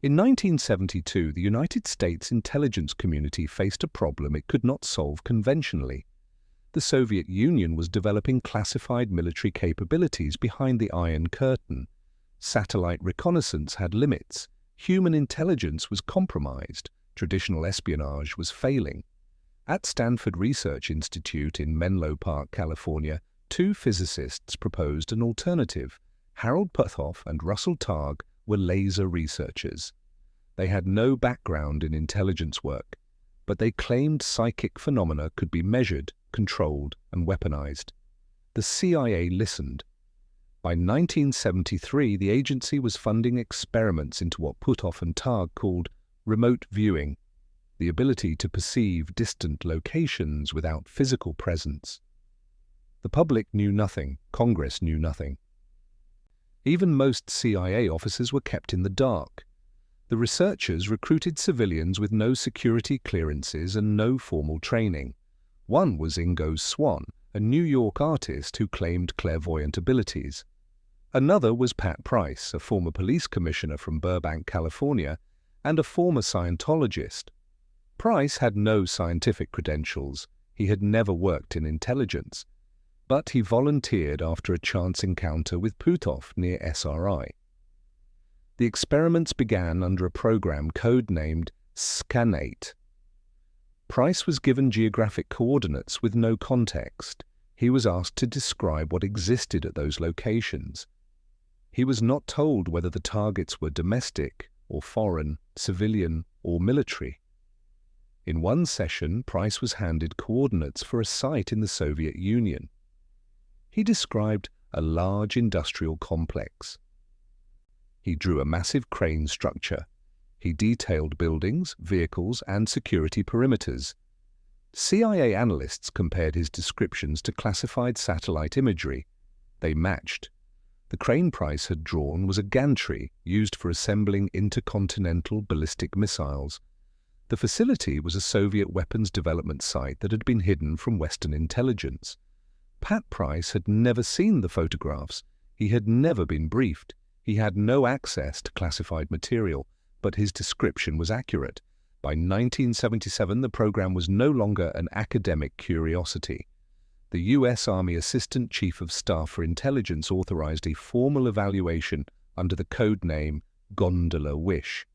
In 1972, the United States intelligence community faced a problem it could not solve conventionally. The Soviet Union was developing classified military capabilities behind the Iron Curtain. Satellite reconnaissance had limits. Human intelligence was compromised. Traditional espionage was failing. At Stanford Research Institute in Menlo Park, California, two physicists proposed an alternative. Harold Puthoff and Russell Targ were laser researchers. They had no background in intelligence work, but they claimed psychic phenomena could be measured, controlled, and weaponized. The CIA listened. By 1973, the agency was funding experiments into what Puthoff and Targ called remote viewing, the ability to perceive distant locations without physical presence. The public knew nothing, Congress knew nothing. Even most CIA officers were kept in the dark. The researchers recruited civilians with no security clearances and no formal training. One was Ingo Swann, a New York artist who claimed clairvoyant abilities. Another was Pat Price, a former police commissioner from Burbank, California, and a former Scientologist. Price had no scientific credentials. He had never worked in intelligence. But he volunteered after a chance encounter with Puthoff near SRI. The experiments began under a program codenamed Scanate. Price was given geographic coordinates with no context. He was asked to describe what existed at those locations. He was not told whether the targets were domestic or foreign, civilian or military. In one session, Price was handed coordinates for a site in the Soviet Union. He described a large industrial complex. He drew a massive crane structure. He detailed buildings, vehicles, and security perimeters. CIA analysts compared his descriptions to classified satellite imagery. They matched. The crane Price had drawn was a gantry used for assembling intercontinental ballistic missiles. The facility was a Soviet weapons development site that had been hidden from Western intelligence. Pat Price had never seen the photographs. He had never been briefed. He had no access to classified material, but his description was accurate. By 1977, the program was no longer an academic curiosity. The U.S. Army Assistant Chief of Staff for Intelligence authorized a formal evaluation under the code name Gondola Wish.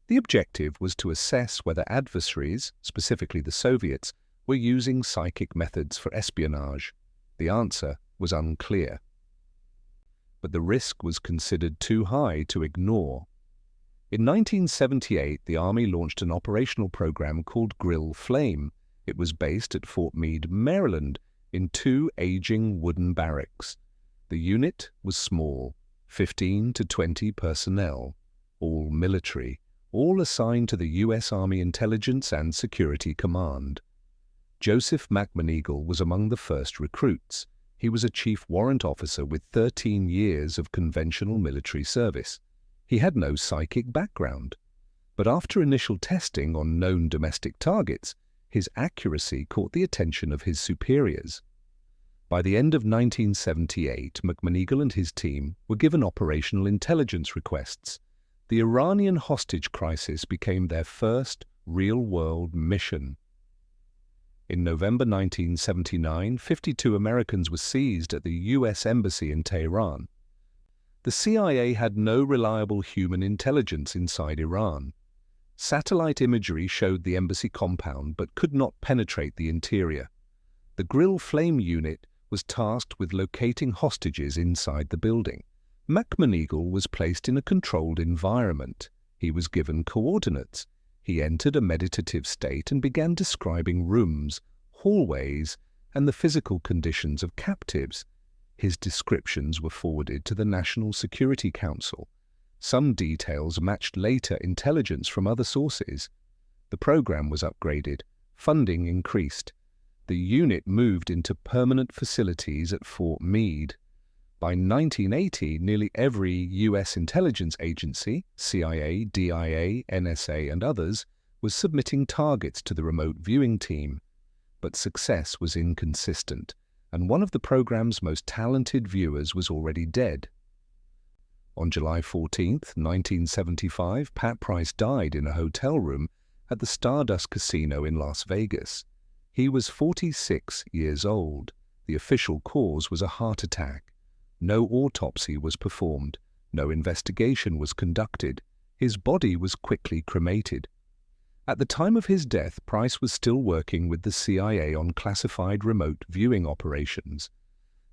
The objective was to assess whether adversaries, specifically the Soviets, were using psychic methods for espionage. The answer was unclear. But the risk was considered too high to ignore. In 1978, the Army launched an operational program called Grill Flame. It was based at Fort Meade, Maryland, in two aging wooden barracks. The unit was small, 15 to 20 personnel, all military, all assigned to the U.S. Army Intelligence and Security Command. Joseph McMoneagle was among the first recruits. He was a chief warrant officer with 13 years of conventional military service. He had no psychic background. But after initial testing on known domestic targets, his accuracy caught the attention of his superiors. By the end of 1978, McMoneagle and his team were given operational intelligence requests. The Iranian hostage crisis became their first real-world mission. In November 1979, 52 Americans were seized at the U.S. Embassy in Tehran. The CIA had no reliable human intelligence inside Iran. Satellite imagery showed the embassy compound but could not penetrate the interior. The Grill Flame unit was tasked with locating hostages inside the building. McMoneagle was placed in a controlled environment. He was given coordinates. He entered a meditative state and began describing rooms, hallways, and the physical conditions of captives. His descriptions were forwarded to the National Security Council. Some details matched later intelligence from other sources. The program was upgraded. Funding increased. The unit moved into permanent facilities at Fort Meade. By 1980, nearly every U.S. intelligence agency, CIA, DIA, NSA, and others, was submitting targets to the remote viewing team. But success was inconsistent, and one of the program's most talented viewers was already dead. On July 14, 1975, Pat Price died in a hotel room at the Stardust Casino in Las Vegas. He was 46 years old. The official cause was a heart attack. No autopsy was performed. No investigation was conducted. His body was quickly cremated. At the time of his death, Price was still working with the CIA on classified remote viewing operations.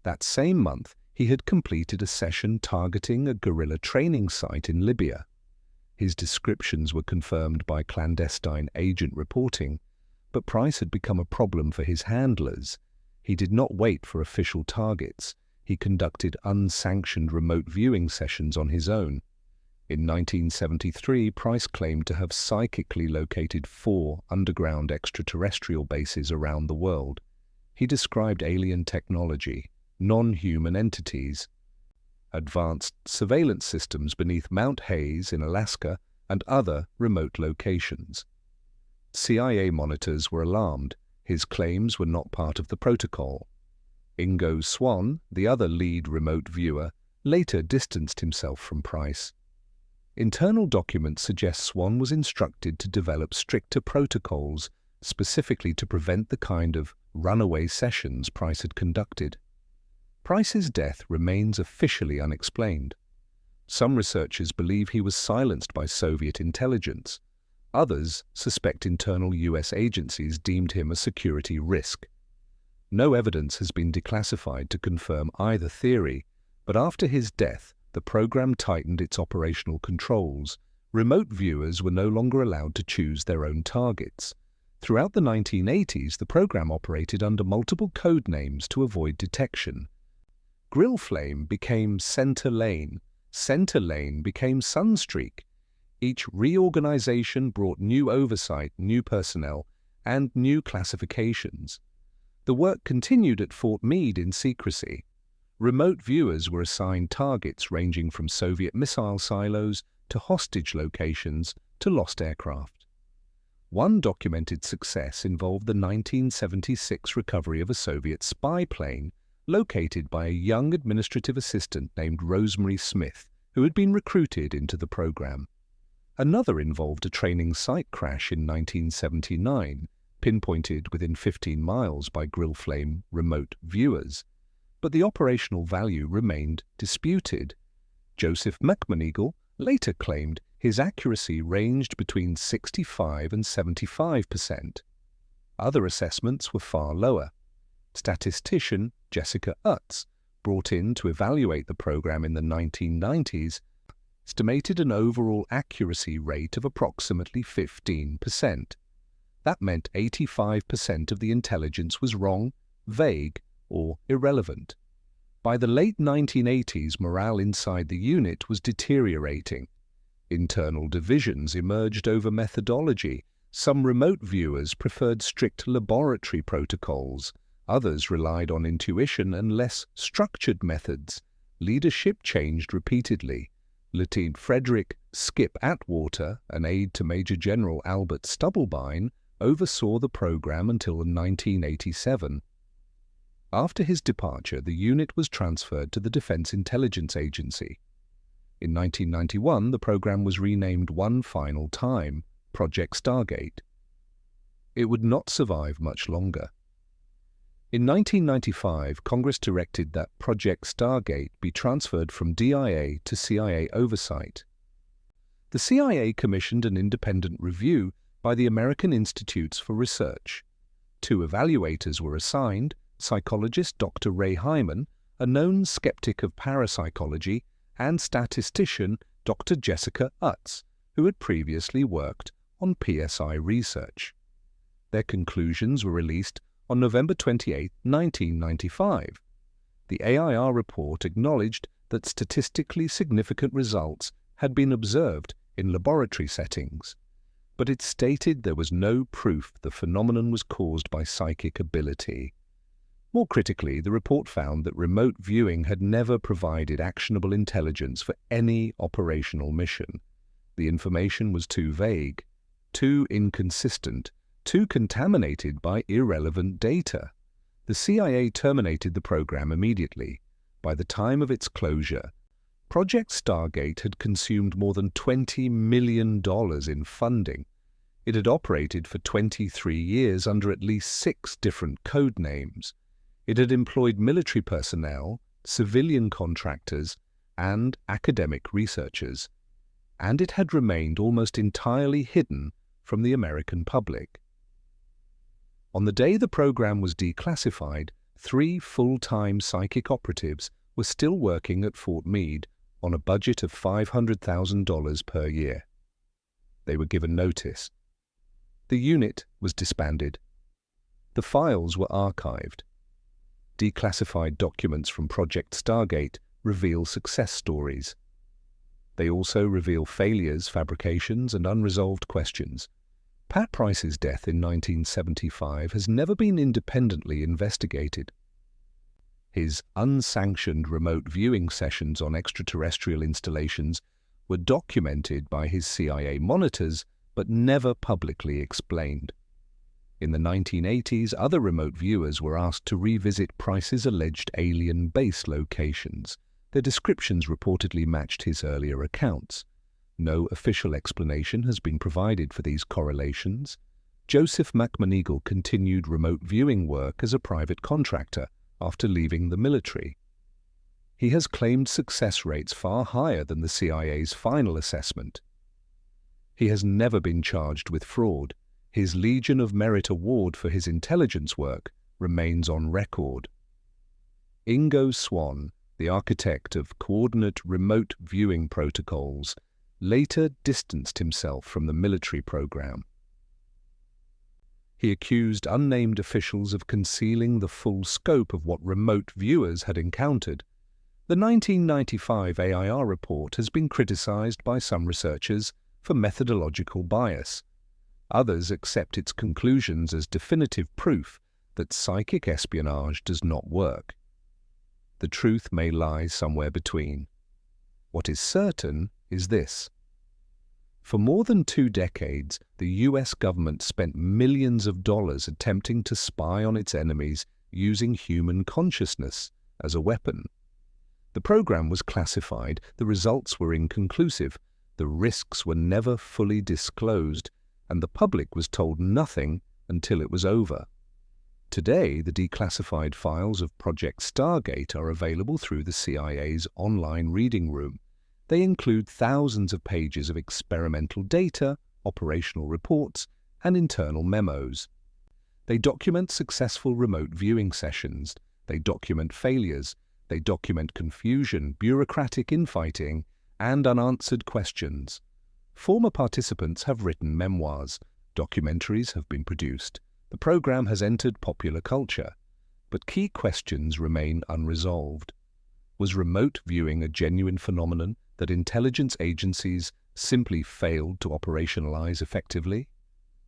That same month, he had completed a session targeting a guerrilla training site in Libya. His descriptions were confirmed by clandestine agent reporting, but Price had become a problem for his handlers. He did not wait for official targets. He conducted unsanctioned remote viewing sessions on his own. In 1973, Price claimed to have psychically located 4 underground extraterrestrial bases around the world. He described alien technology, non-human entities, advanced surveillance systems beneath Mount Hayes in Alaska and other remote locations. CIA monitors were alarmed. His claims were not part of the protocol. Ingo Swann, the other lead remote viewer, later distanced himself from Price. Internal documents suggest Swann was instructed to develop stricter protocols, specifically to prevent the kind of runaway sessions Price had conducted. Price's death remains officially unexplained. Some researchers believe he was silenced by Soviet intelligence. Others suspect internal U.S. agencies deemed him a security risk. No evidence has been declassified to confirm either theory, but after his death, the program tightened its operational controls. Remote viewers were no longer allowed to choose their own targets. Throughout the 1980s, the program operated under multiple code names to avoid detection. Grill Flame became Center Lane. Center Lane became Sunstreak. Each reorganization brought new oversight, new personnel, and new classifications. The work continued at Fort Meade in secrecy. Remote viewers were assigned targets ranging from Soviet missile silos to hostage locations to lost aircraft. One documented success involved the 1976 recovery of a Soviet spy plane located by a young administrative assistant named Rosemary Smith, who had been recruited into the program. Another involved a training site crash in 1979, pinpointed within 15 miles by Grill Flame remote viewers. But the operational value remained disputed. Joseph McMoneagle later claimed his accuracy ranged between 65 and 75%. Other assessments were far lower. Statistician Jessica Utz, brought in to evaluate the program in the 1990s, estimated an overall accuracy rate of approximately 15%. That meant 85% of the intelligence was wrong, vague, or irrelevant. By the late 1980s, morale inside the unit was deteriorating. Internal divisions emerged over methodology. Some remote viewers preferred strict laboratory protocols. Others relied on intuition and less structured methods. Leadership changed repeatedly. Lieutenant Frederick Skip Atwater, an aide to Major General Albert Stubblebine, oversaw the program until 1987. After his departure, the unit was transferred to the Defense Intelligence Agency. In 1991, the program was renamed one final time, Project Stargate. It would not survive much longer. In 1995, Congress directed that Project Stargate be transferred from DIA to CIA oversight. The CIA commissioned an independent review by the American Institutes for Research. 2 evaluators were assigned: psychologist Dr. Ray Hyman, a known skeptic of parapsychology, and statistician Dr. Jessica Utz, who had previously worked on PSI research. Their conclusions were released on November 28, 1995. The AIR report acknowledged that statistically significant results had been observed in laboratory settings, but it stated there was no proof the phenomenon was caused by psychic ability. More critically, the report found that remote viewing had never provided actionable intelligence for any operational mission. The information was too vague, too inconsistent, too contaminated by irrelevant data. The CIA terminated the program immediately. By the time of its closure, Project Stargate had consumed more than $20 million in funding. It had operated for 23 years under at least 6 different code names. It had employed military personnel, civilian contractors, and academic researchers. And it had remained almost entirely hidden from the American public. On the day the program was declassified, 3 full-time psychic operatives were still working at Fort Meade on a budget of $500,000 per year. They were given notice. The unit was disbanded. The files were archived. Declassified documents from Project Stargate reveal success stories. They also reveal failures, fabrications, and unresolved questions. Pat Price's death in 1975 has never been independently investigated. His unsanctioned remote viewing sessions on extraterrestrial installations were documented by his CIA monitors but never publicly explained. In the 1980s, other remote viewers were asked to revisit Price's alleged alien base locations. Their descriptions reportedly matched his earlier accounts. No official explanation has been provided for these correlations. Joseph McMoneagle continued remote viewing work as a private contractor after leaving the military. He has claimed success rates far higher than the CIA's final assessment. He has never been charged with fraud. His Legion of Merit award for his intelligence work remains on record. Ingo Swann, the architect of coordinate remote viewing protocols, later distanced himself from the military program. He accused unnamed officials of concealing the full scope of what remote viewers had encountered. The 1995 AIR report has been criticized by some researchers for methodological bias. Others accept its conclusions as definitive proof that psychic espionage does not work. The truth may lie somewhere between. What is certain is this. For more than 2 decades, the US government spent millions of dollars attempting to spy on its enemies using human consciousness as a weapon. The program was classified, the results were inconclusive, the risks were never fully disclosed, and the public was told nothing until it was over. Today, the declassified files of Project Stargate are available through the CIA's online reading room. They include thousands of pages of experimental data, operational reports, and internal memos. They document successful remote viewing sessions. They document failures. They document confusion, bureaucratic infighting, and unanswered questions. Former participants have written memoirs. Documentaries have been produced. The program has entered popular culture. But key questions remain unresolved. Was remote viewing a genuine phenomenon that intelligence agencies simply failed to operationalize effectively?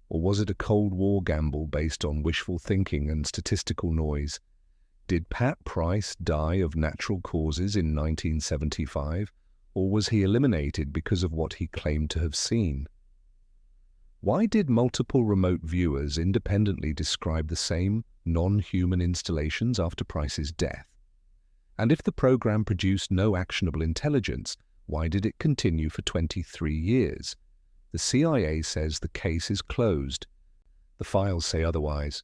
Or was it a Cold War gamble based on wishful thinking and statistical noise? Did Pat Price die of natural causes in 1975, or was he eliminated because of what he claimed to have seen? Why did multiple remote viewers independently describe the same non-human installations after Price's death? And if the program produced no actionable intelligence, why did it continue for 23 years? The CIA says the case is closed. The files say otherwise.